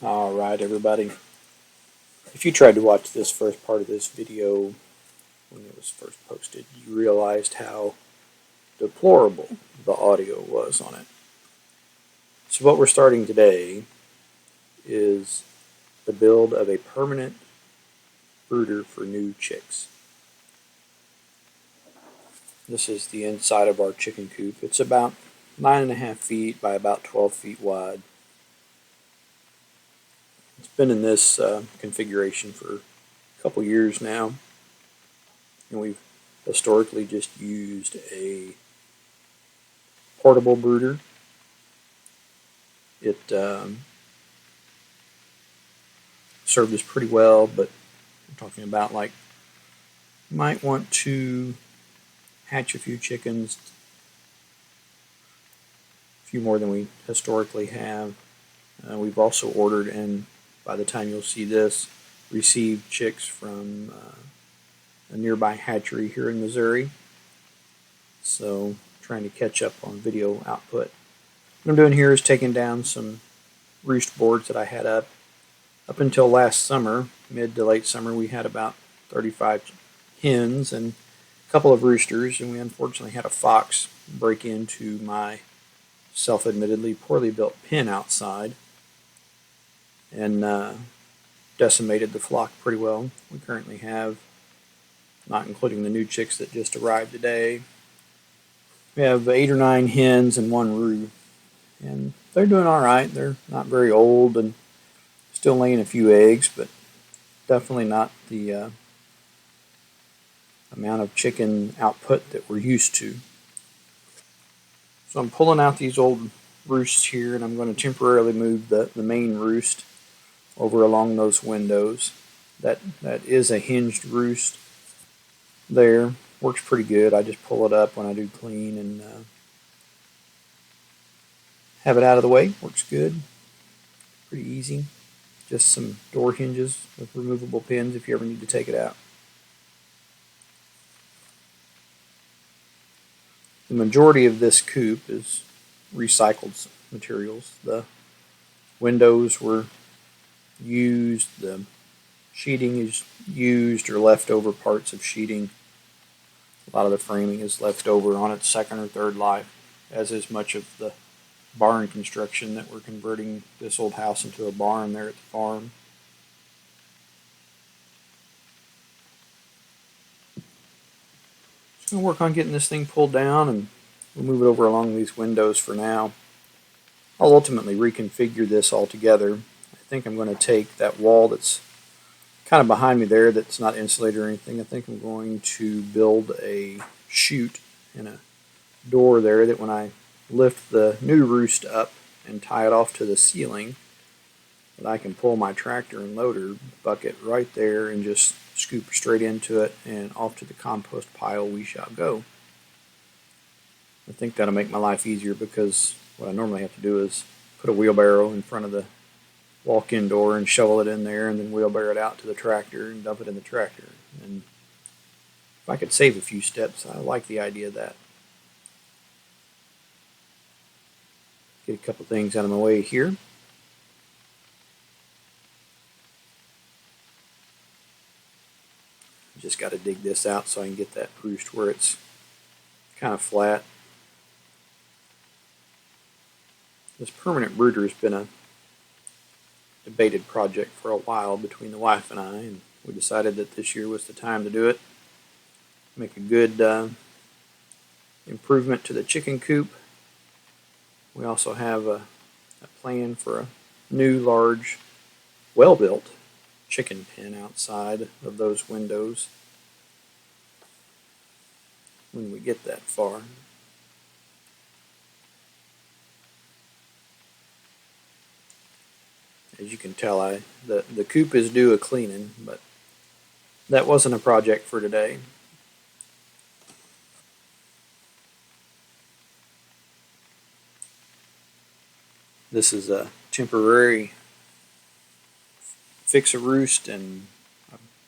Alright everybody, if you tried to watch this first part of this video when it was first posted, you realized how deplorable the audio was on it. So what we're starting today is the build of a permanent brooder for new chicks. This is the inside of our chicken coop. It's about 9.5 feet by about 12 feet wide. It's been in this configuration for a couple years now, and we've historically just used a portable brooder. It served us pretty well, but I'm talking about like you might want to hatch a few chickens, a few more than we historically have. We've also ordered, and by the time you'll see this, received chicks from a nearby hatchery here in Missouri. So trying to catch up on video output. What I'm doing here is taking down some roost boards that I had up. Up until last summer, mid to late summer, we had about 35 hens and a couple of roosters, and we unfortunately had a fox break into my self-admittedly poorly built pen outside and decimated the flock pretty well. We currently have, not including the new chicks that just arrived today, we have 8 or 9 hens and 1 roo, and they're doing all right. They're not very old and still laying a few eggs, but definitely not the amount of chicken output that we're used to. So I'm pulling out these old roosts here, and I'm going to temporarily move the main roost over along those windows. That is a hinged roost there. Works pretty good. I just pull it up when I do clean and have it out of the way. Works good. Pretty easy. Just some door hinges with removable pins if you ever need to take it out. The majority of this coop is recycled materials. The windows were used, the sheeting is used or leftover parts of sheeting. A lot of the framing is left over on its second or third life, as is much of the barn construction that we're converting this old house into a barn there at the farm. Just going to work on getting this thing pulled down, and we'll move it over along these windows for now. I'll ultimately reconfigure this altogether. I think I'm going to take that wall that's kind of behind me there that's not insulated or anything. I think I'm going to build a chute and a door there that when I lift the new roost up and tie it off to the ceiling, that I can pull my tractor and loader bucket right there and just scoop straight into it and off to the compost pile we shall go. I think that'll make my life easier, because what I normally have to do is put a wheelbarrow in front of the walk-in door and shovel it in there and then wheelbarrow it out to the tractor and dump it in the tractor. And if I could save a few steps, I like the idea of that. Get a couple things out of my way here. Just got to dig this out so I can get that roost where it's kind of flat. This permanent brooder has been a debated project for a while between the wife and I, and we decided that this year was the time to do it. Make a good improvement to the chicken coop. We also have a plan for a new, large, well-built chicken pen outside of those windows when we get that far. As you can tell, the coop is due a cleaning, but that wasn't a project for today. This is a temporary fix-a-roost, and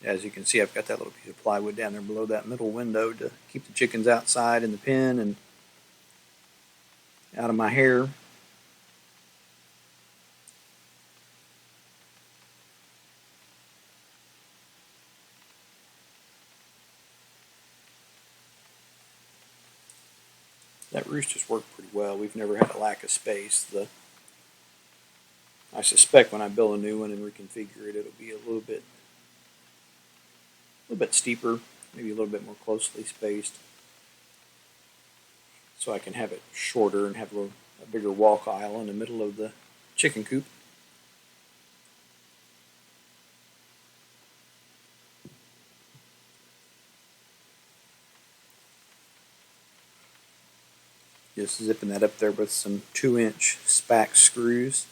as you can see, I've got that little piece of plywood down there below that middle window to keep the chickens outside in the pen and out of my hair. that roost has worked pretty well. We've never had a lack of space. I suspect when I build a new one and reconfigure it, it'll be a little bit steeper, maybe a little bit more closely spaced, so I can have it shorter and have a bigger walk aisle in the middle of the chicken coop. Just zipping that up there with some 2-inch SPAC screws,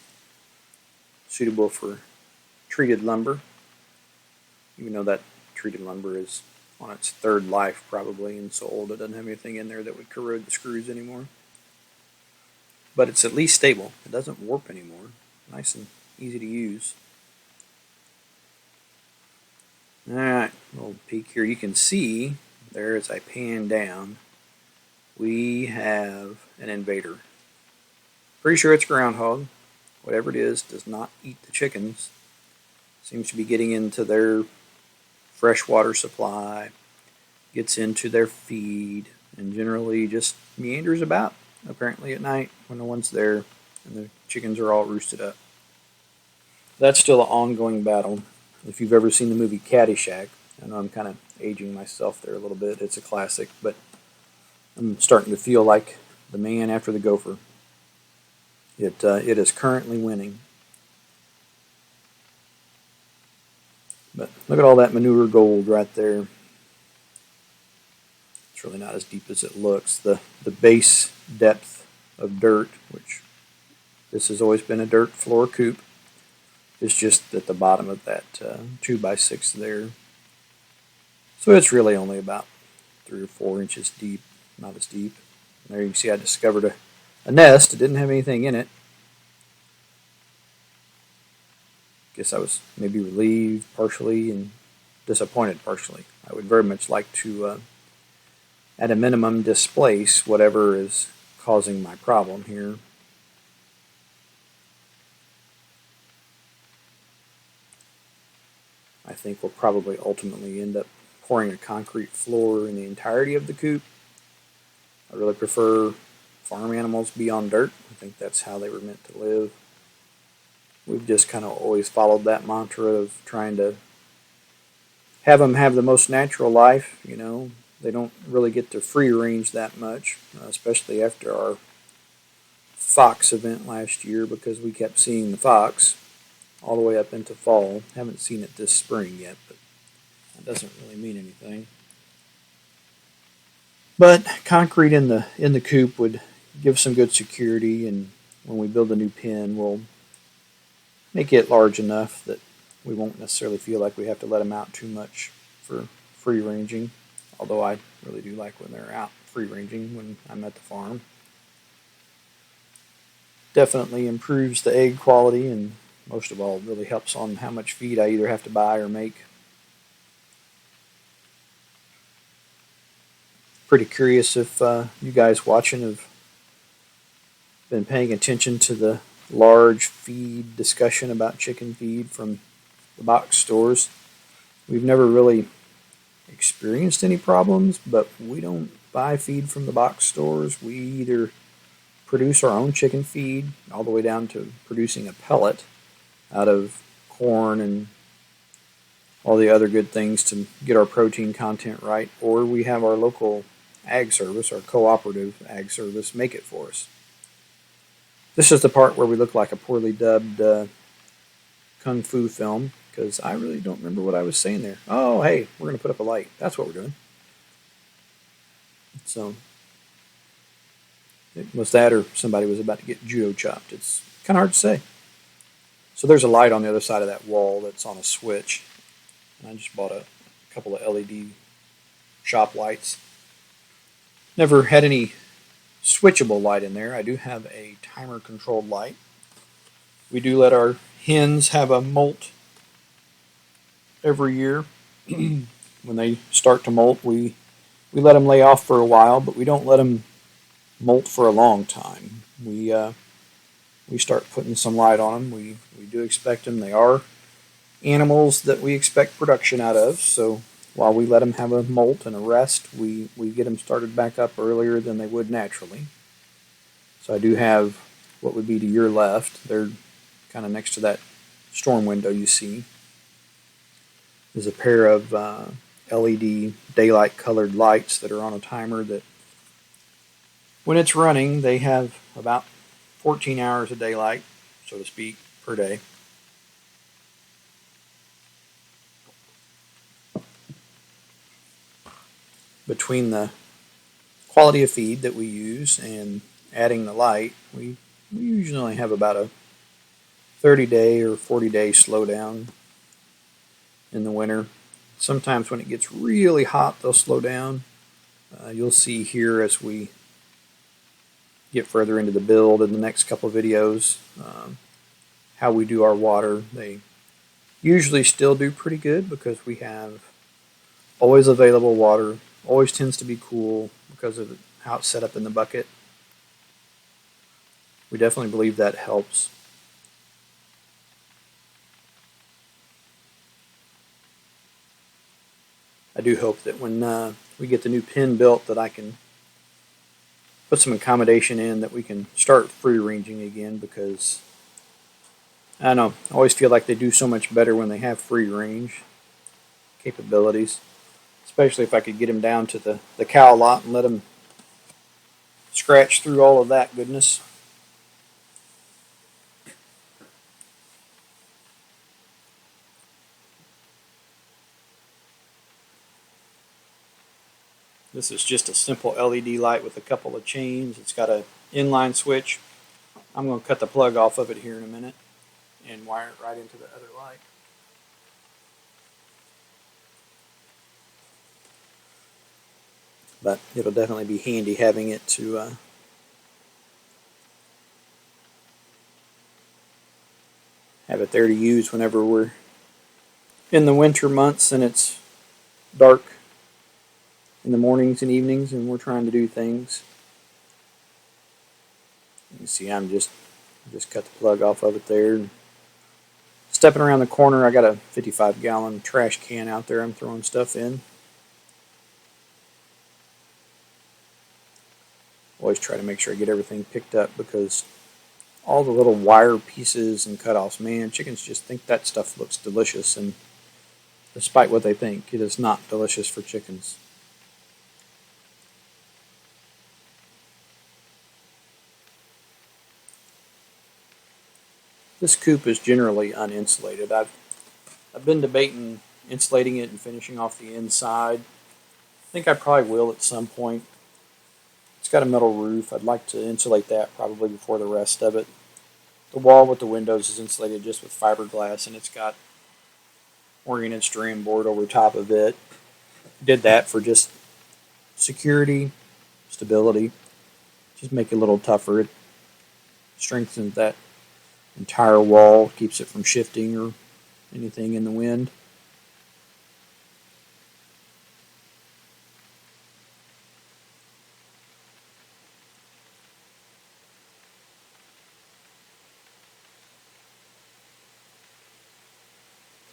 suitable for treated lumber, even though that treated lumber is on its third life probably and so old it doesn't have anything in there that would corrode the screws anymore. But it's at least stable. It doesn't warp anymore. Nice and easy to use. Alright, little peek here. You can see there as I pan down, we have an invader. Pretty sure it's groundhog. Whatever it is does not eat the chickens. Seems to be getting into their freshwater supply, gets into their feed, and generally just meanders about, apparently at night when no one's there and the chickens are all roosted up. That's still an ongoing battle. If you've ever seen the movie Caddyshack, I know I'm kind of aging myself there a little bit. It's a classic, but I'm starting to feel like the man after the gopher. It is currently winning. But look at all that manure gold right there. It's really not as deep as it looks. The base depth of dirt, which this has always been a dirt floor coop, is just at the bottom of that 2x6 there. So it's really only about 3 or 4 inches deep, not as deep. And there you can see I discovered a nest. It didn't have anything in it. Guess I was maybe relieved partially and disappointed partially. I would very much like to, at a minimum, displace whatever is causing my problem here. I think we'll probably ultimately end up pouring a concrete floor in the entirety of the coop. I really prefer farm animals be on dirt. I think that's how they were meant to live. We've just kind of always followed that mantra of trying to have them have the most natural life. You know, they don't really get to free range that much, especially after our fox event last year, because we kept seeing the fox all the way up into fall. Haven't seen it this spring yet, but that doesn't really mean anything. But concrete in the coop would give some good security, and when we build a new pen, we'll make it large enough that we won't necessarily feel like we have to let them out too much for free ranging, although I really do like when they're out free ranging when I'm at the farm. Definitely improves the egg quality, and most of all really helps on how much feed I either have to buy or make. Pretty curious if you guys watching have been paying attention to the large feed discussion about chicken feed from the box stores. We've never really experienced any problems, but we don't buy feed from the box stores. We either produce our own chicken feed all the way down to producing a pellet out of corn and all the other good things to get our protein content right, or we have our local ag service, our cooperative ag service, make it for us. This is the part where we look like a poorly dubbed kung fu film, because I really don't remember what I was saying there. Oh, hey, we're going to put up a light. That's what we're doing. So, it was that or somebody was about to get judo chopped. It's kind of hard to say. So there's a light on the other side of that wall that's on a switch. And I just bought a couple of LED shop lights. Never had any switchable light in there. I do have a timer controlled light. We do let our hens have a molt every year. When they start to molt, we let them lay off for a while, but we don't let them molt for a long time. We start putting some light on them. We do expect them. They are animals that we expect production out of, so while we let them have a molt and a rest, we get them started back up earlier than they would naturally. So I do have what would be to your left. They're kind of next to that storm window you see. There's a pair of LED daylight colored lights that are on a timer that when it's running, they have about 14 hours of daylight, so to speak, per day. Between the quality of feed that we use and adding the light, we usually only have about a 30-day or 40-day slowdown in the winter. Sometimes when it gets really hot, they'll slow down. You'll see here as we get further into the build in the next couple of videos how we do our water. They usually still do pretty good because we have always available water, always tends to be cool because of how it's set up in the bucket. We definitely believe that helps. I do hope that when we get the new pen built that I can put some accommodation in that we can start free ranging again, because I don't know, I always feel like they do so much better when they have free range capabilities, especially if I could get them down to the cow lot and let them scratch through all of that goodness. This is just a simple LED light with a couple of chains. It's got an inline switch. I'm going to cut the plug off of it here in a minute and wire it right into the other light. But it'll definitely be handy having it to have it there to use whenever we're in the winter months and it's dark in the mornings and evenings and we're trying to do things. You can see I'm just cut the plug off of it there. Stepping around the corner, I got a 55-gallon trash can out there I'm throwing stuff in. Always try to make sure I get everything picked up because all the little wire pieces and cutoffs, man, chickens just think that stuff looks delicious, and despite what they think, it is not delicious for chickens. This coop is generally uninsulated. I've been debating insulating it and finishing off the inside. I think I probably will at some point. It's got a metal roof. I'd like to insulate that probably before the rest of it. The wall with the windows is insulated just with fiberglass, and it's got oriented strand board over top of it. Did that for just security, stability, just make it a little tougher. It strengthens that entire wall, keeps it from shifting or anything in the wind.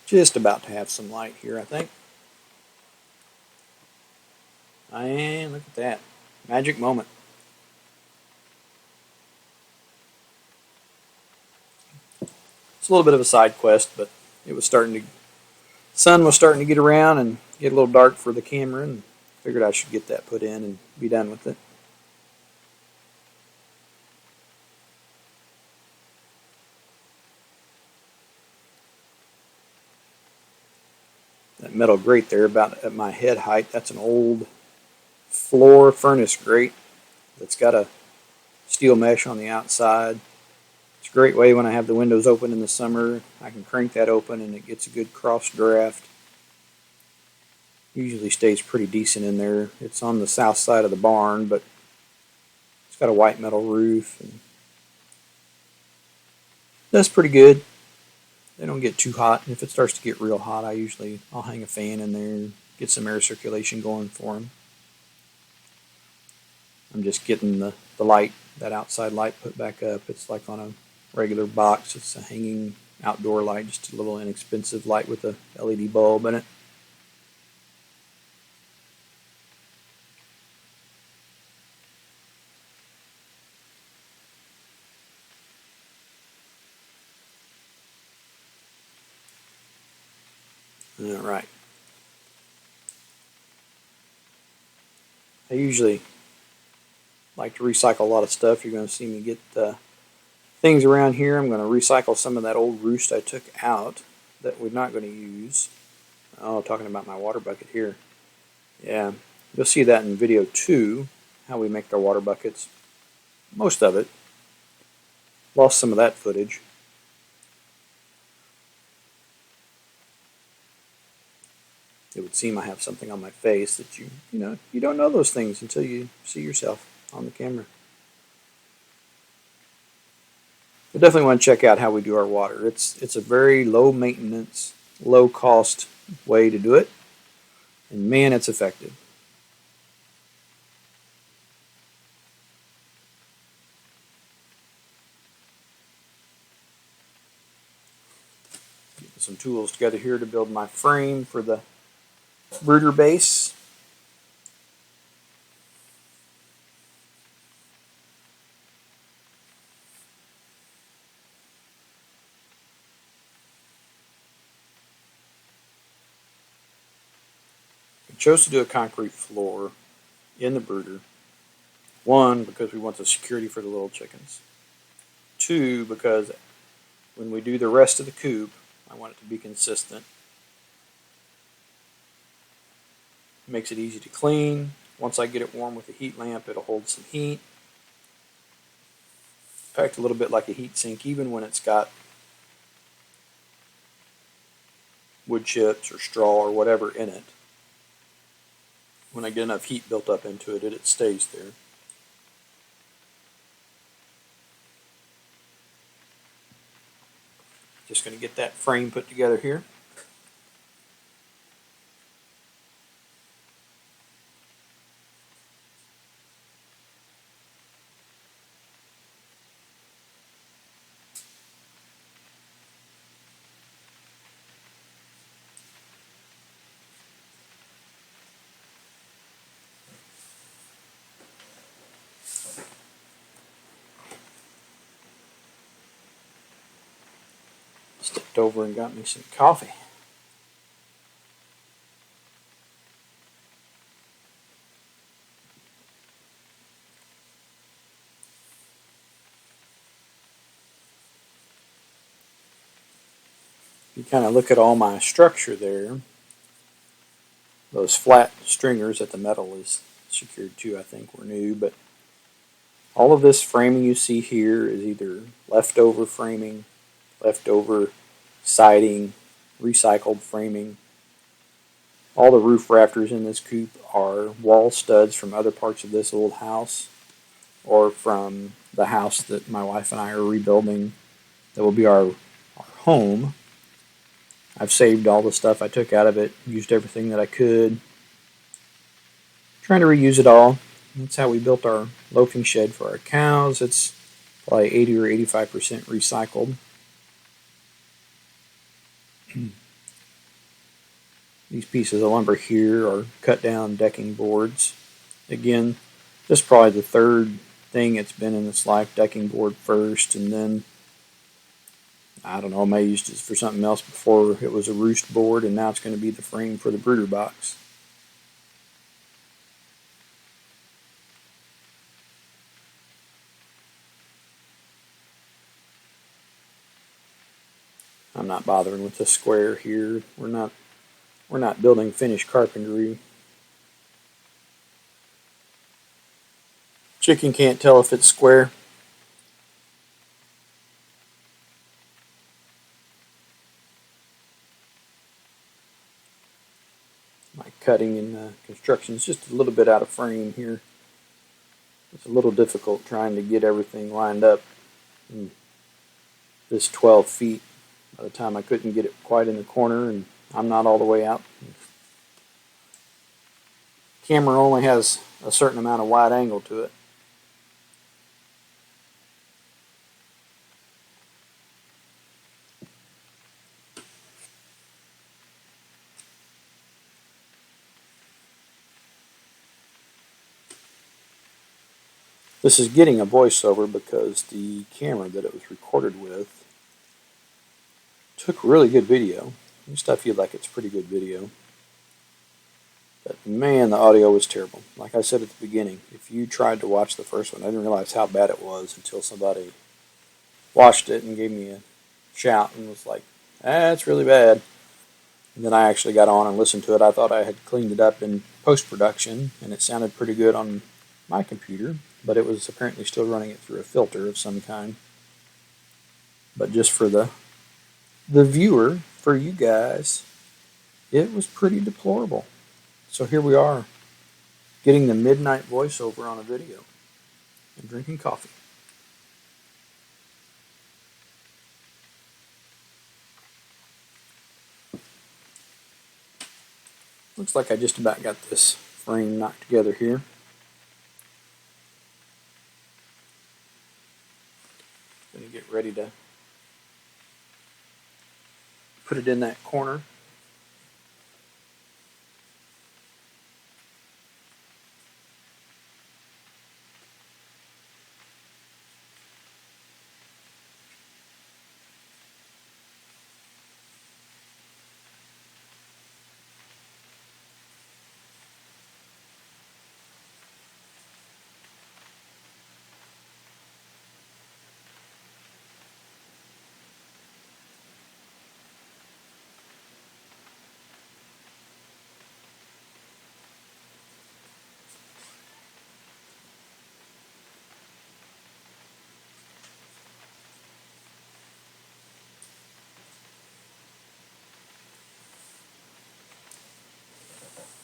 Just about to have some light here, I think. And look at that. Magic moment. It's a little bit of a side quest, but it was sun was starting to get around and get a little dark for the camera, and figured I should get that put in and be done with it. That metal grate there about at my head height, that's an old floor furnace grate that's got a steel mesh on the outside. It's a great way when I have the windows open in the summer. I can crank that open and it gets a good cross draft. Usually stays pretty decent in there. It's on the south side of the barn, but it's got a white metal roof and that's pretty good. They don't get too hot, and if it starts to get real hot, I'll hang a fan in there and get some air circulation going for them. I'm just getting the light, that outside light, put back up. It's like on a regular box. It's a hanging outdoor light, just a little inexpensive light with a LED bulb in it. All right. I usually like to recycle a lot of stuff. You're going to see me get things around here. I'm going to recycle some of that old roost I took out that we're not going to use. Oh, talking about my water bucket here. Yeah, you'll see that in video 2, how we make our water buckets. Most of it. Lost some of that footage. It would seem I have something on my face that you don't know those things until you see yourself on the camera. You'll definitely want to check out how we do our water. It's a very low maintenance, low cost way to do it, and man, it's effective. Getting some tools together here to build my frame for the Brooder base. We chose to do a concrete floor in the brooder. 1, because we want the security for the little chickens. 2, because when we do the rest of the coop, I want it to be consistent. It makes it easy to clean. Once I get it warm with a heat lamp, it'll hold some heat. In fact, a little bit like a heat sink, even when it's got wood chips or straw or whatever in it. When I get enough heat built up into it, it stays there. Just going to get that frame put together here. Stepped over and got me some coffee. You kind of look at all my structure there. Those flat stringers that the metal is secured to, I think, were new, but all of this framing you see here is either leftover framing, leftover siding, recycled framing. All the roof rafters in this coop are wall studs from other parts of this old house or from the house that my wife and I are rebuilding that will be our home. I've saved all the stuff I took out of it, used everything that I could. Trying to reuse it all. That's how we built our loafing shed for our cows. It's probably 80 or 85% recycled. These pieces of lumber here are cut down decking boards. Again, this is probably the third thing it's been in its life. Decking board first, and then I don't know, I may have used it for something else before it was a roost board, and now it's going to be the frame for the brooder box. I'm not bothering with the square here. We're not building finished carpentry. Chicken can't tell if it's square. My cutting and construction is just a little bit out of frame here. It's a little difficult trying to get everything lined up in this 12 feet. By the time I couldn't get it quite in the corner, and I'm not all the way out. Camera only has a certain amount of wide angle to it. This is getting a voiceover because the camera that it was recorded with took really good video. stuff feel like it's pretty good video. But man, the audio was terrible. Like I said at the beginning, if you tried to watch the first one, I didn't realize how bad it was until somebody watched it and gave me a shout and was like, "That's really bad." And then I actually got on and listened to it. I thought I had cleaned it up in post-production, and it sounded pretty good on my computer, but it was apparently still running it through a filter of some kind. But just for the viewer, for you guys, it was pretty deplorable. So here we are, getting the midnight voiceover on a video and drinking coffee. Looks like I just about got this frame knocked together here. Gonna get ready to put it in that corner.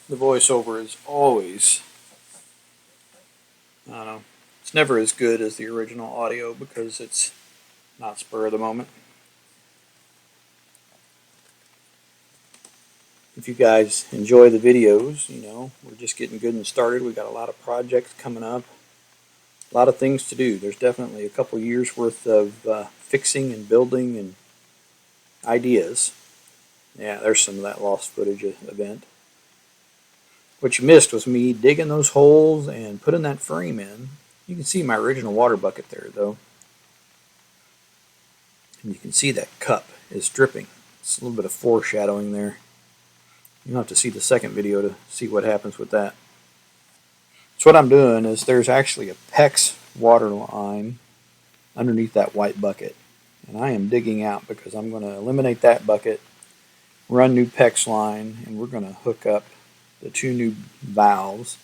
The voiceover is always, I don't know, it's never as good as the original audio because it's not spur of the moment. If you guys enjoy the videos, we're just getting good and started. We've got a lot of projects coming up, a lot of things to do. There's definitely a couple years worth of fixing and building and ideas. Yeah, there's some of that lost footage event. What you missed was me digging those holes and putting that frame in. You can see my original water bucket there, though. And you can see that cup is dripping. It's a little bit of foreshadowing there. You'll have to see the second video to see what happens with that. So what I'm doing is there's actually a PEX water line underneath that white bucket. And I am digging out because I'm going to eliminate that bucket, run new PEX line, and we're going to hook up the two new valves,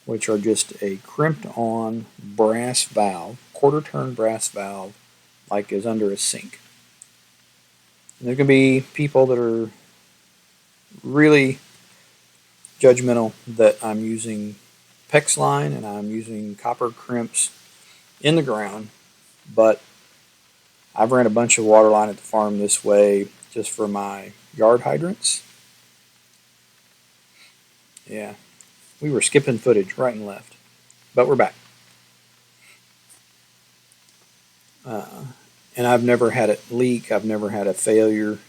which are just a crimped on brass valve, quarter turn brass valve, like is under a sink. And there can be people that are really judgmental that I'm using PEX line and I'm using copper crimps in the ground, but I've ran a bunch of water line at the farm this way just for my yard hydrants. Yeah, we were skipping footage right and left, but we're back. And I've never had it leak. I've never had a failure.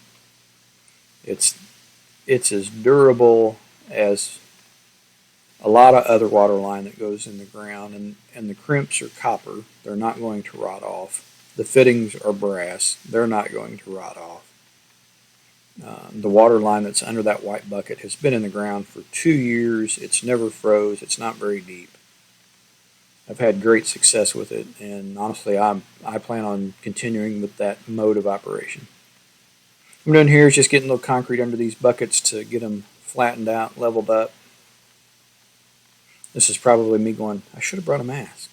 It's as durable as a lot of other water line that goes in the ground, and the crimps are copper. They're not going to rot off. The fittings are brass. They're not going to rot off. The water line that's under that white bucket has been in the ground for 2 years. It's never froze. It's not very deep. I've had great success with it, and honestly, I plan on continuing with that mode of operation. What I'm doing here is just getting a little concrete under these buckets to get them flattened out, leveled up. This is probably me going, I should have brought a mask.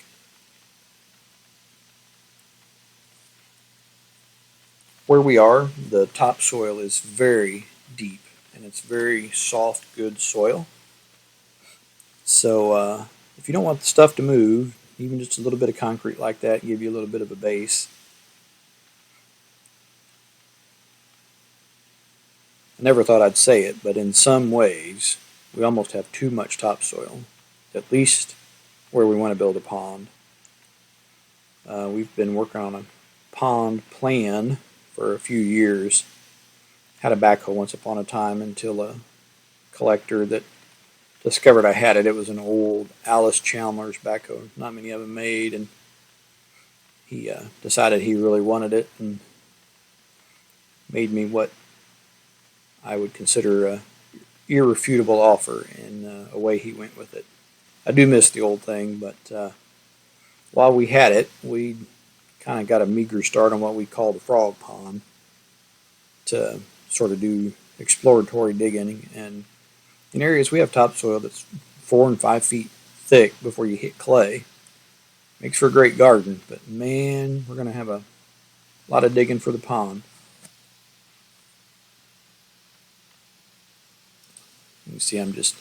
Where we are, the topsoil is very deep, and it's very soft, good soil. So if you don't want the stuff to move, even just a little bit of concrete like that give you a little bit of a base. I never thought I'd say it, but in some ways, we almost have too much topsoil, at least where we want to build a pond. We've been working on a pond plan for a few years. Had a backhoe once upon a time until a collector that discovered I had it. It was an old Alice Chalmers backhoe, not many of them made, and he decided he really wanted it and made me what I would consider a irrefutable offer, and away he went with it. I do miss the old thing, but while we had it, we kind of got a meager start on what we call the frog pond to sort of do exploratory digging. And in areas we have topsoil that's 4 and 5 feet thick before you hit clay. Makes for a great garden, but man, we're going to have a lot of digging for the pond. You see I'm just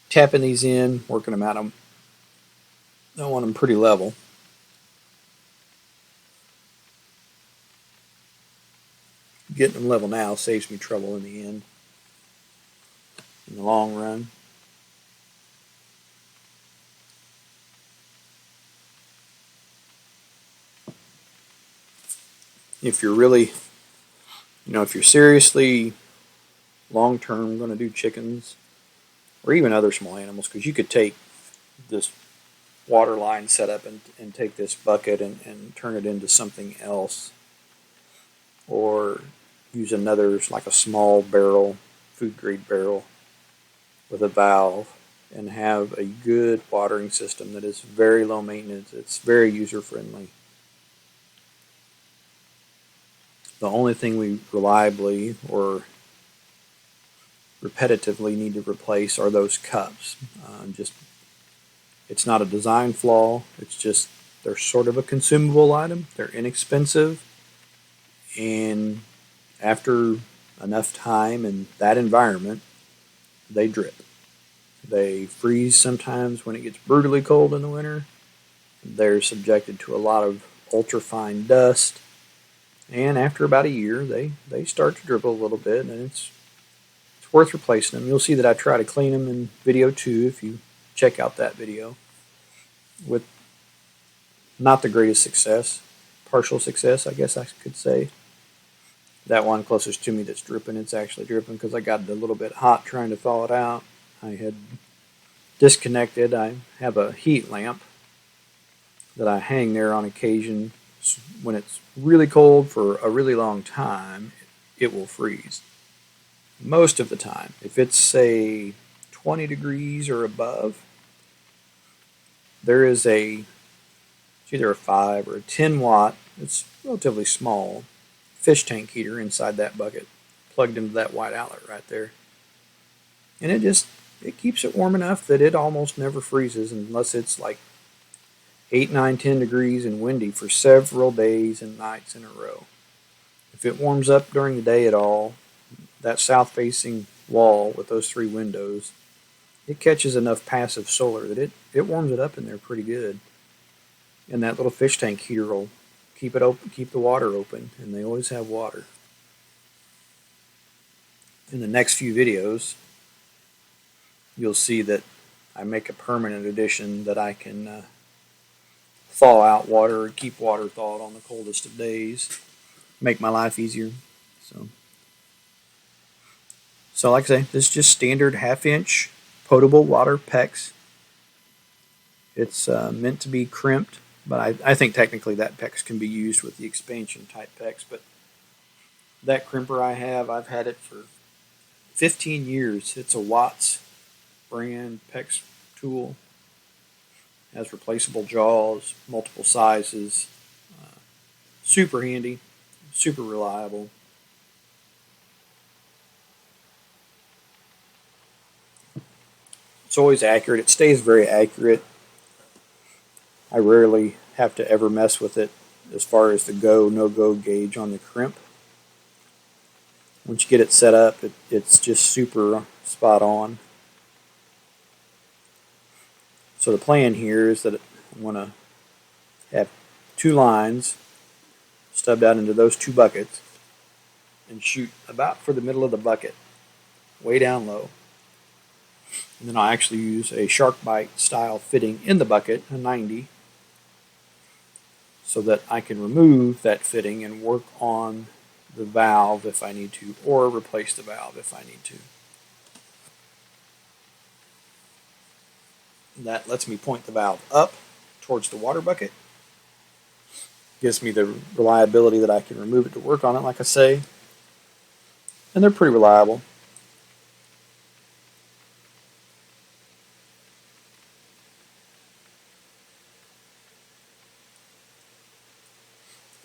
tapping these in, working them out. I want them pretty level. Getting them level now saves me trouble in the end, in the long run. If you're really, if you're seriously long term going to do chickens or even other small animals, because you could take this water line setup and take this bucket and turn it into something else, or use another, like a small barrel, food grade barrel with a valve, and have a good watering system that is very low maintenance. It's very user friendly. The only thing we reliably or repetitively need to replace are those cups. It's not a design flaw. It's just they're sort of a consumable item. They're inexpensive, and after enough time in that environment, they drip. They freeze sometimes when it gets brutally cold in the winter. They're subjected to a lot of ultrafine dust, and after about a year, they start to dribble a little bit, and it's worth replacing them. You'll see that I try to clean them in video 2 if you check out that video, with not the greatest success, partial success, I guess I could say. That one closest to me that's dripping, it's actually dripping because I got it a little bit hot trying to thaw it out. I had disconnected. I have a heat lamp that I hang there on occasion. When it's really cold for a really long time, it will freeze. Most of the time, if it's, say, 20 degrees or above, there is it's either a 5 or a 10 watt, it's relatively small, fish tank heater inside that bucket, plugged into that white outlet right there. And it keeps it warm enough that it almost never freezes unless it's like 8, 9, 10 degrees and windy for several days and nights in a row. If it warms up during the day at all, that south-facing wall with those 3 windows, it catches enough passive solar that it warms it up in there pretty good. And that little fish tank heater will keep it open, keep the water open, and they always have water. In the next few videos, you'll see that I make a permanent addition that I can thaw out water or keep water thawed on the coldest of days, make my life easier. So like I say, this is just standard 1/2 inch potable water PEX. It's meant to be crimped, but I think technically that PEX can be used with the expansion type PEX. But that crimper I've had it for 15 years. It's a Watts brand PEX tool. It has replaceable jaws, multiple sizes, super handy, super reliable. It's always accurate. It stays very accurate. I rarely have to ever mess with it as far as the go, no-go gauge on the crimp. Once you get it set up, it's just super spot on. So the plan here is that I want to have 2 lines stubbed out into those 2 buckets and shoot about for the middle of the bucket, way down low. And then I'll actually use a shark bite style fitting in the bucket, a 90, so that I can remove that fitting and work on the valve if I need to, or replace the valve if I need to. That lets me point the valve up towards the water bucket. Gives me the reliability that I can remove it to work on it, like I say. and they're pretty reliable.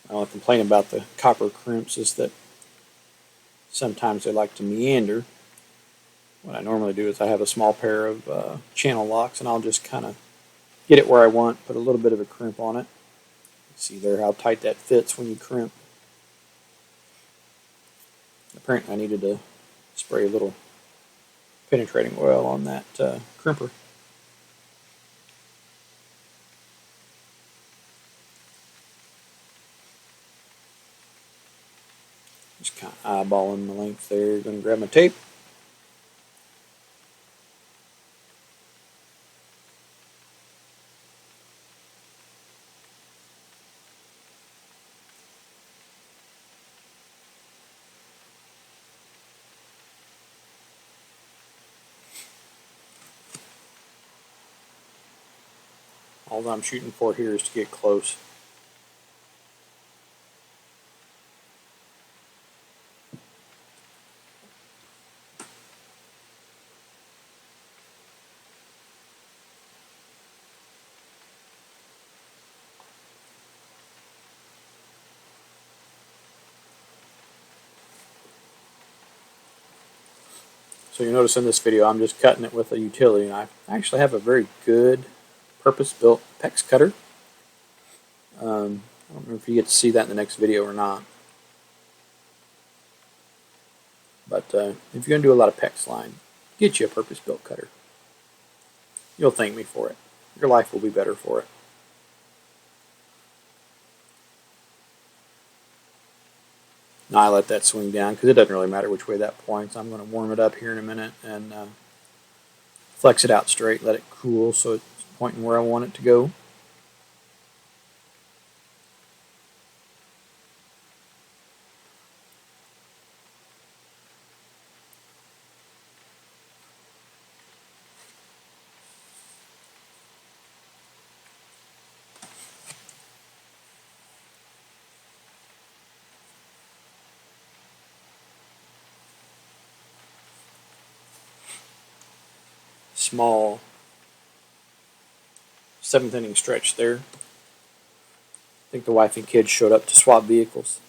The only complaint about the copper crimps is that sometimes they like to meander. What I normally do is I have a small pair of channel locks, and I'll just kind of get it where I want, put a little bit of a crimp on it. See there how tight that fits when you crimp. Apparently I needed to spray a little penetrating oil on that crimper. Just kind of eyeballing the length there. Going to grab my tape. All I'm shooting for here is to get close. So you notice in this video I'm just cutting it with a utility knife. I actually have a very good purpose-built PEX cutter. I don't know if you get to see that in the next video or not. But if you're going to do a lot of PEX line, get you a purpose-built cutter. You'll thank me for it. Your life will be better for it. Now I let that swing down because it doesn't really matter which way that points. I'm going to warm it up here in a minute and flex it out straight, let it cool so it's pointing where I want it to go. Small 7th inning stretch there. I think the wife and kids showed up to swap vehicles.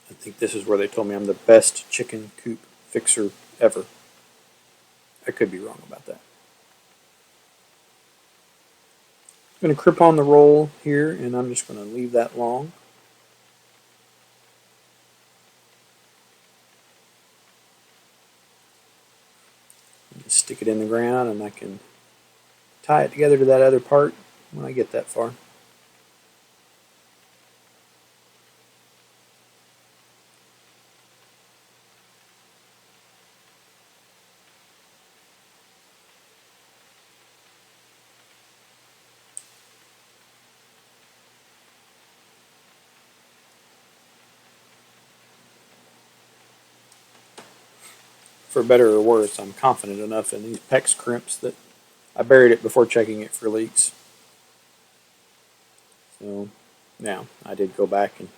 I think this is where they told me I'm the best chicken coop fixer ever. I could be wrong about that. I'm going to crimp on the roll here, and I'm just going to leave that long. Stick it in the ground, and I can tie it together to that other part when I get that far. For better or worse, I'm confident enough in these PEX crimps that I buried it before checking it for leaks. So now I did go back and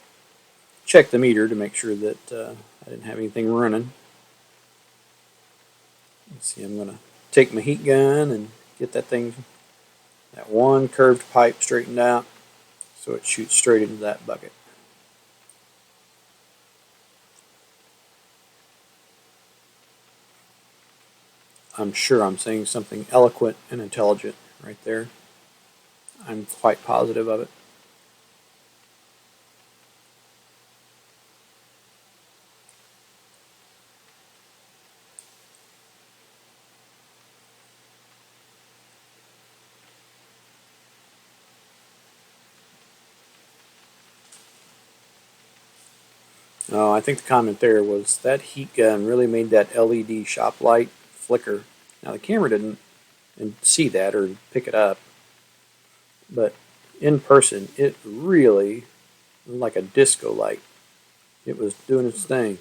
check the meter to make sure that I didn't have anything running. Let's see, I'm going to take my heat gun and get that one curved pipe straightened out so it shoots straight into that bucket. I'm sure I'm saying something eloquent and intelligent right there. I'm quite positive of it. Oh, I think the comment there was that heat gun really made that LED shop light flicker. Now the camera didn't see that or pick it up, but in person it really was like a disco light. It was doing its thing.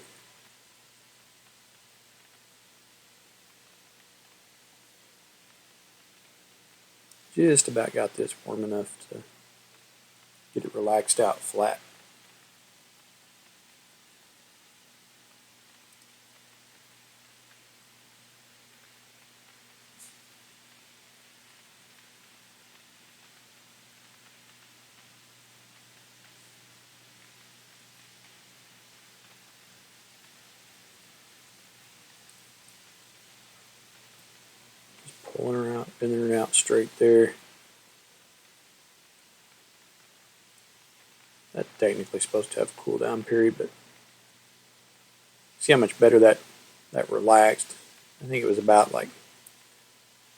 just about got this warm enough to get it relaxed out flat. Just pulling her out, bending her out straight there. That's technically supposed to have a cool down period, but see how much better that relaxed. I think it was about like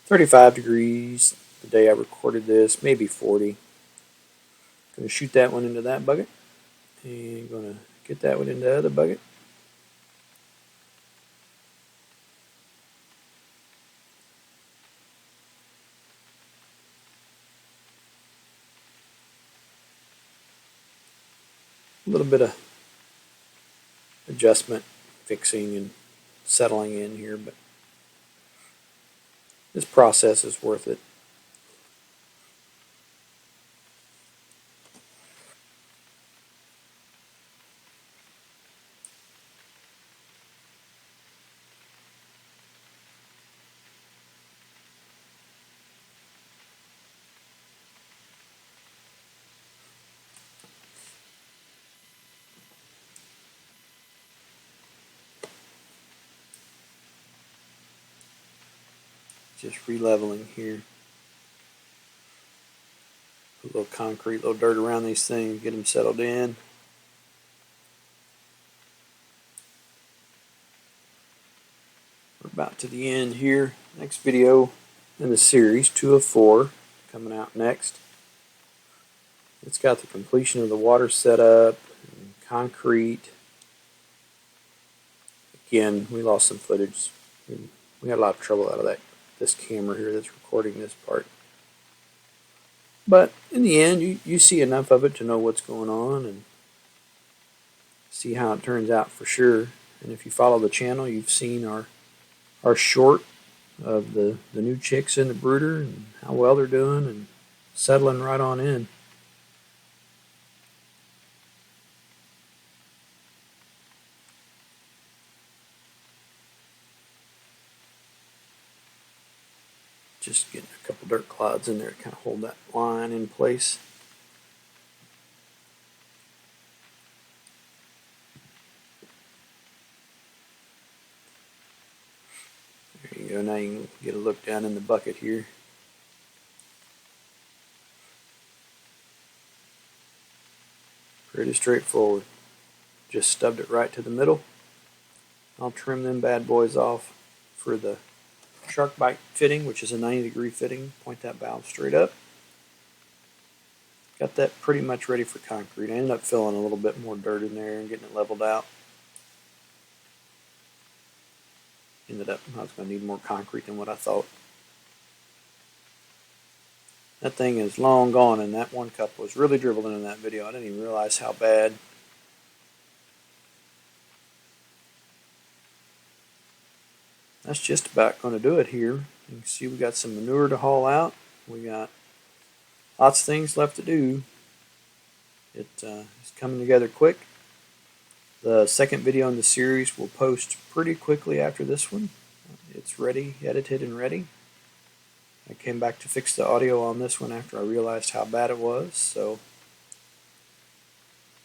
35 degrees the day I recorded this, maybe 40. Going to shoot that one into that bucket, and going to get that one into the other bucket. A little bit of adjustment, fixing, and settling in here, but this process is worth it. Just re-leveling here. Put a little concrete, a little dirt around these things, get them settled in. We're about to the end here. Next video in the series, 2 of 4, coming out next. It's got the completion of the water setup, and concrete. Again, we lost some footage. We had a lot of trouble out of this camera here that's recording this part. But in the end, you see enough of it to know what's going on and see how it turns out for sure. And if you follow the channel, you've seen our short of the new chicks in the brooder and how well they're doing and settling right on in. Just getting a couple dirt clods in there to kind of hold that line in place. There you go. Now you can get a look down in the bucket here. Pretty straightforward. Just stubbed it right to the middle. I'll trim them bad boys off for the shark bite fitting, which is a 90-degree fitting. Point that valve straight up. Got that pretty much ready for concrete. I ended up filling a little bit more dirt in there and getting it leveled out. Ended up, I was going to need more concrete than what I thought. That thing is long gone, and that one cup was really dribbling in that video. I didn't even realize how bad. That's just about going to do it here. You can see we got some manure to haul out. We got lots of things left to do. It's coming together quick. The second video in the series will post pretty quickly after this one. It's ready, edited and ready. I came back to fix the audio on this one after I realized how bad it was. So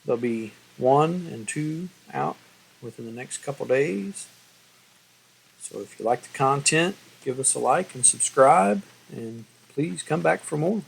there'll be 1 and 2 out within the next couple days. So if you like the content, give us a like and subscribe, and please come back for more.